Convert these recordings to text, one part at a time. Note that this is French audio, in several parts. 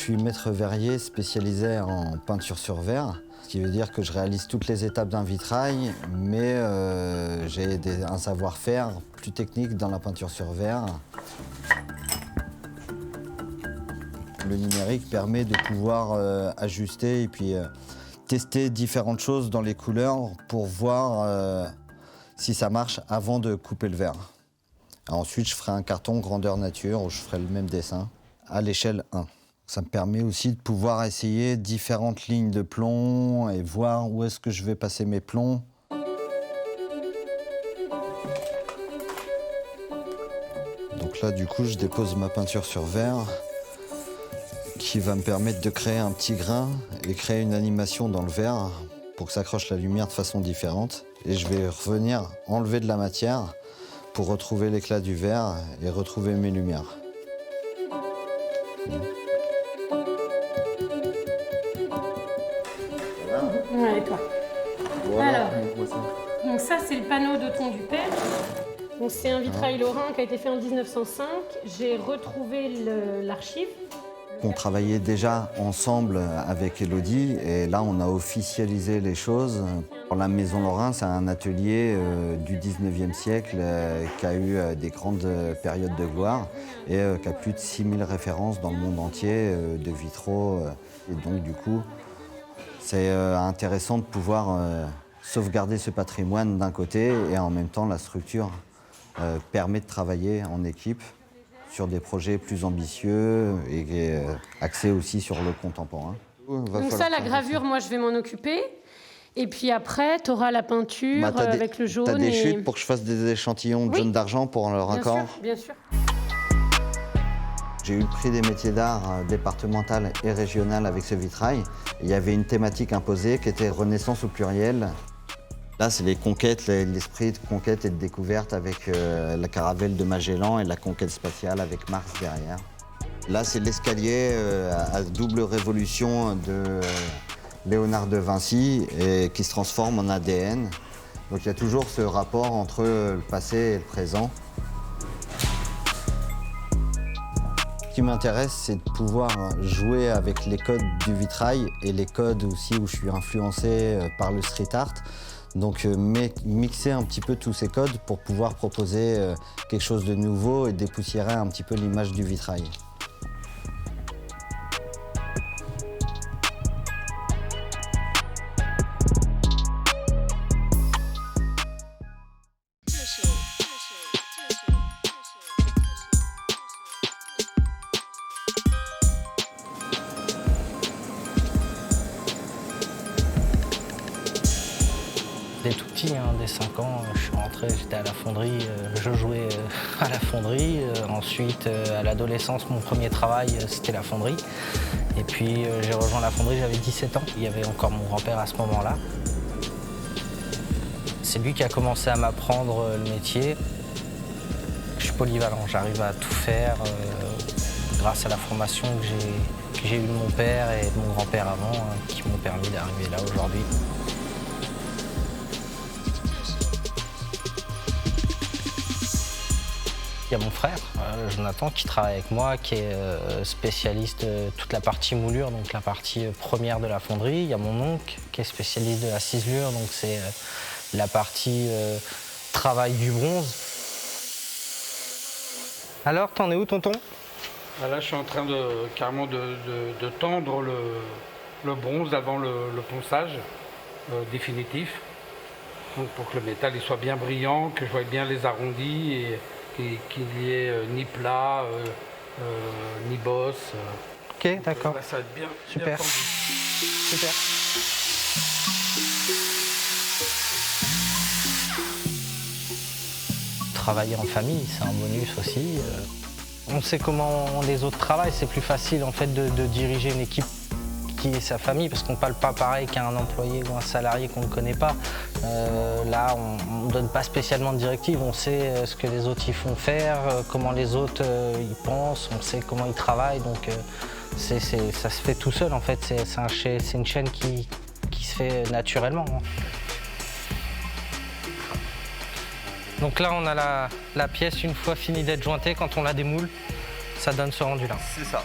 suis maître verrier spécialisé en peinture sur verre, ce qui veut dire que je réalise toutes les étapes d'un vitrail, mais j'ai un savoir-faire plus technique dans la peinture sur verre. Le numérique permet de pouvoir ajuster et puis tester différentes choses dans les couleurs pour voir si ça marche avant de couper le verre. Ensuite, je ferai un carton grandeur nature où je ferai le même dessin à l'échelle 1. Ça me permet aussi de pouvoir essayer différentes lignes de plomb et voir où est-ce que je vais passer mes plombs. Donc là, du coup, je dépose ma peinture sur verre qui va me permettre de créer un petit grain et créer une animation dans le verre pour que ça accroche la lumière de façon différente. Et je vais revenir enlever de la matière pour retrouver l'éclat du verre et retrouver mes lumières. Ouais, et toi? Alors, donc ça c'est le panneau de ton du père. Donc c'est un vitrail lorrain qui a été fait en 1905. J'ai retrouvé l'archive. On travaillait déjà ensemble avec Élodie et là on a officialisé les choses. La Maison Lorrain, c'est un atelier du 19e siècle qui a eu des grandes périodes de gloire et qui a plus de 6000 références dans le monde entier de vitraux. Et donc du coup, c'est intéressant de pouvoir sauvegarder ce patrimoine d'un côté et en même temps la structure permet de travailler en équipe sur des projets plus ambitieux et axés aussi sur le contemporain. Donc ça, la gravure, moi je vais m'en occuper. Et puis après, tu auras la peinture avec le jaune. T'as des chutes pour que je fasse des échantillons de jaune d'argent pour le raccord? Bien sûr, J'ai eu le prix des métiers d'art départemental et régional avec ce vitrail. Il y avait une thématique imposée qui était Renaissance au pluriel. Là, c'est les conquêtes, l'esprit de conquête et de découverte avec la caravelle de Magellan et la conquête spatiale avec Mars derrière. Là, c'est l'escalier à double révolution de Léonard de Vinci et qui se transforme en ADN. Donc il y a toujours ce rapport entre le passé et le présent. Ce qui m'intéresse, c'est de pouvoir jouer avec les codes du vitrail et les codes aussi où je suis influencé par le street art. Donc mixer un petit peu tous ces codes pour pouvoir proposer quelque chose de nouveau et dépoussiérer un petit peu l'image du vitrail. Dès tout petit, dès 5 ans, je suis rentré, j'étais à la fonderie, je jouais à la fonderie. Ensuite, à l'adolescence, mon premier travail, c'était la fonderie. Et puis, j'ai rejoint la fonderie, j'avais 17 ans. Il y avait encore mon grand-père à ce moment-là. C'est lui qui a commencé à m'apprendre le métier. Je suis polyvalent, j'arrive à tout faire grâce à la formation que j'ai eue de mon père et de mon grand-père avant, qui m'ont permis d'arriver là aujourd'hui. Il y a mon frère, Jonathan, qui travaille avec moi, qui est spécialiste de toute la partie moulure, donc la partie première de la fonderie. Il y a mon oncle, qui est spécialiste de la ciselure, donc c'est la partie travail du bronze. Alors, t'en es où, tonton? Là, je suis en train carrément de tendre le bronze avant le ponçage définitif. Donc pour que le métal il soit bien brillant, que je voie bien les arrondis et qu'il n'y ait ni plat, ni bosse. Ok, d'accord. Là, ça va être bien, super. Bien tendu. Super. Travailler en famille, c'est un bonus aussi. On sait comment les autres travaillent, c'est plus facile en fait de diriger une équipe qui est sa famille, parce qu'on ne parle pas pareil qu'un employé ou un salarié qu'on ne connaît pas. Là, on ne donne pas spécialement de directives, on sait ce que les autres y font faire, comment les autres y pensent, on sait comment ils travaillent, donc ça se fait tout seul en fait, c'est une chaîne qui se fait naturellement. Donc là, on a la pièce une fois finie d'être jointée, quand on la démoule, ça donne ce rendu-là. C'est ça.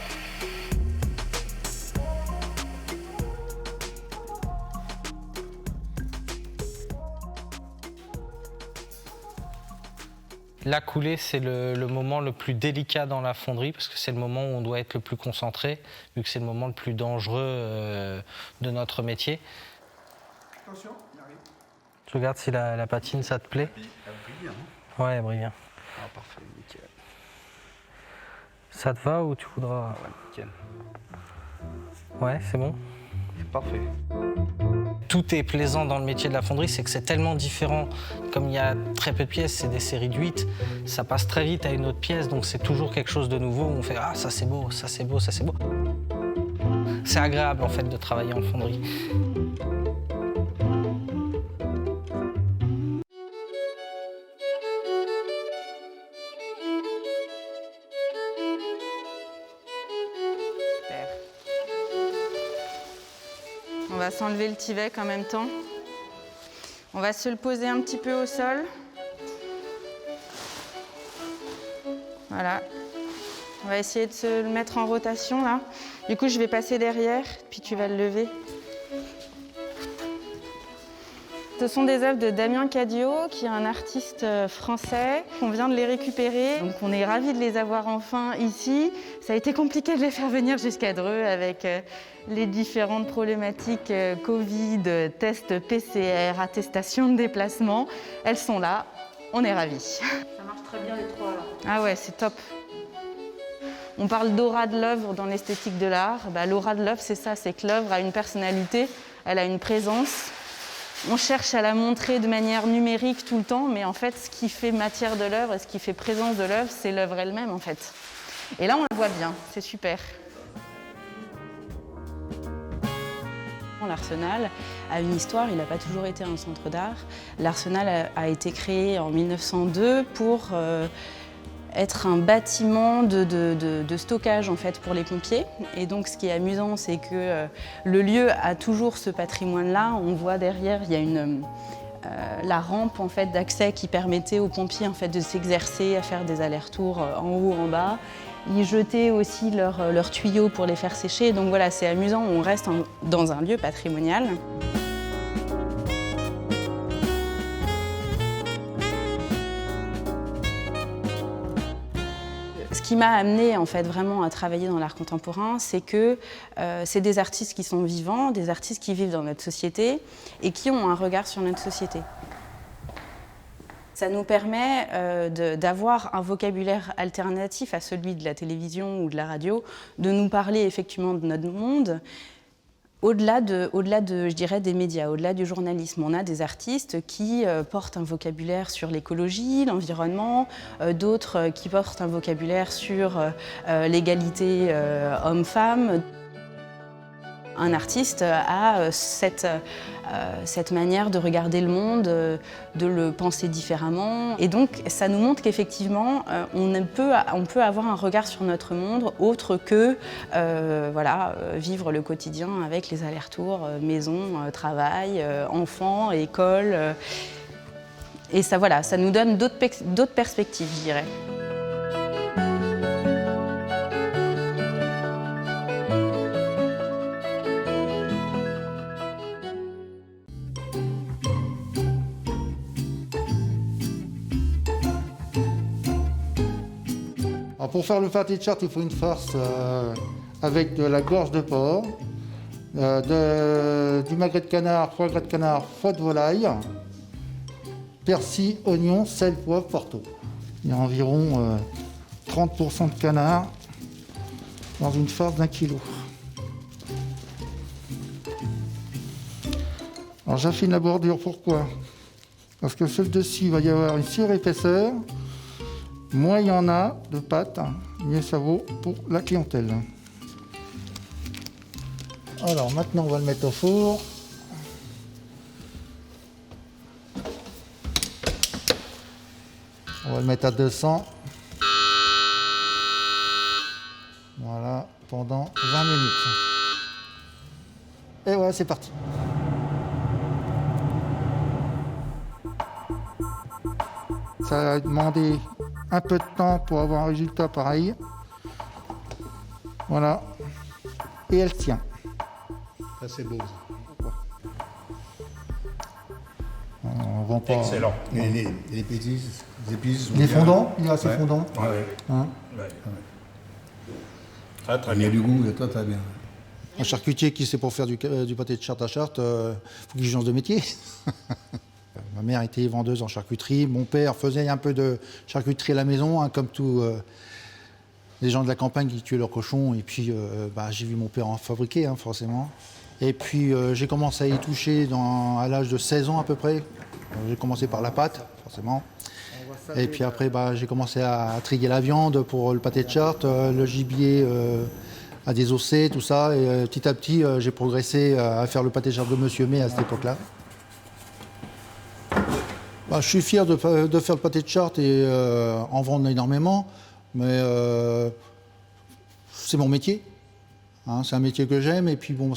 La coulée, c'est le moment le plus délicat dans la fonderie parce que c'est le moment où on doit être le plus concentré, vu que c'est le moment le plus dangereux de notre métier. Attention, il arrive. Je regarde si la patine, ça te plaît. Elle brille bien. Ouais, elle brille bien. Ah, parfait, nickel. Ça te va ou tu voudras... Ouais, nickel. Ouais, c'est bon. C'est parfait. Tout est plaisant dans le métier de la fonderie, c'est que c'est tellement différent. Comme il y a très peu de pièces, c'est des séries de 8, ça passe très vite à une autre pièce, donc c'est toujours quelque chose de nouveau où on fait « Ah, ça c'est beau, ça c'est beau, ça c'est beau ». C'est agréable en fait de travailler en fonderie. On va s'enlever le Tyvek en même temps. On va se le poser un petit peu au sol. Voilà. On va essayer de se le mettre en rotation là. Du coup, je vais passer derrière, puis tu vas le lever. Ce sont des œuvres de Damien Cadio, qui est un artiste français. On vient de les récupérer, donc on est ravis de les avoir enfin ici. Ça a été compliqué de les faire venir jusqu'à Dreux avec les différentes problématiques Covid, tests PCR, attestation de déplacement. Elles sont là, on est ravis. Ça marche très bien les trois là. Ah ouais, c'est top. On parle d'aura de l'œuvre dans l'esthétique de l'art. L'aura de l'œuvre, c'est ça, c'est que l'œuvre a une personnalité, elle a une présence. On cherche à la montrer de manière numérique tout le temps, mais en fait, ce qui fait matière de l'œuvre et ce qui fait présence de l'œuvre, c'est l'œuvre elle-même, en fait. Et là, on la voit bien, c'est super. L'Arsenal a une histoire, il n'a pas toujours été un centre d'art. L'Arsenal a été créé en 1902 pour être un bâtiment de stockage en fait, pour les pompiers. Et donc ce qui est amusant, c'est que le lieu a toujours ce patrimoine-là. On voit derrière, il y a la rampe en fait, d'accès qui permettait aux pompiers en fait, de s'exercer, à faire des allers-retours en haut, en bas. Ils jetaient aussi leurs tuyaux pour les faire sécher. Donc voilà, c'est amusant, on reste dans un lieu patrimonial. Ce qui m'a amenée en fait, vraiment à travailler dans l'art contemporain, c'est que c'est des artistes qui sont vivants, des artistes qui vivent dans notre société et qui ont un regard sur notre société. Ça nous permet d'avoir un vocabulaire alternatif à celui de la télévision ou de la radio, de nous parler effectivement de notre monde, au-delà de, je dirais, des médias, au-delà du journalisme. On a des artistes qui portent un vocabulaire sur l'écologie, l'environnement, d'autres qui portent un vocabulaire sur l'égalité homme-femme. Un artiste a cette manière de regarder le monde, de le penser différemment. Et donc, ça nous montre qu'effectivement, on peut avoir un regard sur notre monde autre que voilà, vivre le quotidien avec les allers-retours maison, travail, enfants, école. Et ça, voilà, ça nous donne d'autres perspectives, je dirais. Alors pour faire le fat t-shirt, il faut une farce avec de la gorge de porc, du magret de canard, foie gras de canard, foie de volaille, persil, oignon, sel, poivre, porto. Il y a environ 30% de canard dans une farce d'1 kilo. Alors j'affine la bordure, pourquoi? Parce que sur le dessus, il va y avoir une surépaisseur. Moins il y en a de pâtes, mieux ça vaut pour la clientèle. Alors maintenant, on va le mettre au four. On va le mettre à 200. Voilà, pendant 20 minutes. Et voilà, c'est parti. Ça va demander un peu de temps pour avoir un résultat pareil. Voilà. Et elle tient. Ça, c'est beau. On vend pas. Excellent. Et les épices, sont Les bien. fondants, il est assez Ouais. fondant. Ouais. Hein. Ouais. Ah, très Il y a bien. du goût, très très bien. Un charcutier qui sait pour faire du pâté de Chartres à Chartres, faut qu'il change de métier. Ma mère était vendeuse en charcuterie. Mon père faisait un peu de charcuterie à la maison, hein, comme tous les gens de la campagne qui tuaient leurs cochons. Et puis, j'ai vu mon père en fabriquer, hein, forcément. Et puis, j'ai commencé à y toucher à l'âge de 16 ans à peu près. J'ai commencé par la pâte, forcément. Et puis après, j'ai commencé à triguer la viande pour le pâté de Chartres, le gibier à désosser, tout ça. Et petit à petit, j'ai progressé à faire le pâté de Chartres de Monsieur May à cette époque-là. Je suis fier de faire le pâté de Chartres et en vendre énormément, mais c'est mon métier. Hein, c'est un métier que j'aime. Et puis bon,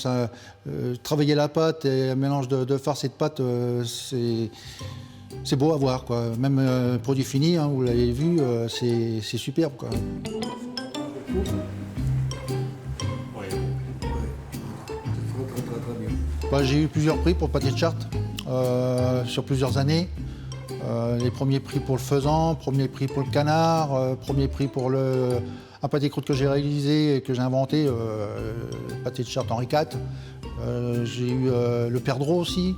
travailler la pâte et un mélange de farce et de pâte, c'est beau à voir, quoi. Même produit fini, hein, vous l'avez vu, c'est superbe, quoi. J'ai eu plusieurs prix pour le pâté de Chartres sur plusieurs années. Les premiers prix pour le faisan, premier prix pour le canard, premier prix pour un pâté croûte que j'ai réalisé et que j'ai inventé, le pâté de Chartres Henri IV. J'ai eu le perdreau aussi.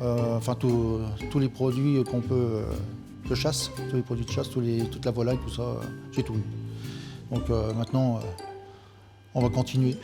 Enfin, tous les produits qu'on peut de chasse, tous les produits de chasse, toute la volaille, tout ça, j'ai tout eu. Donc maintenant, on va continuer.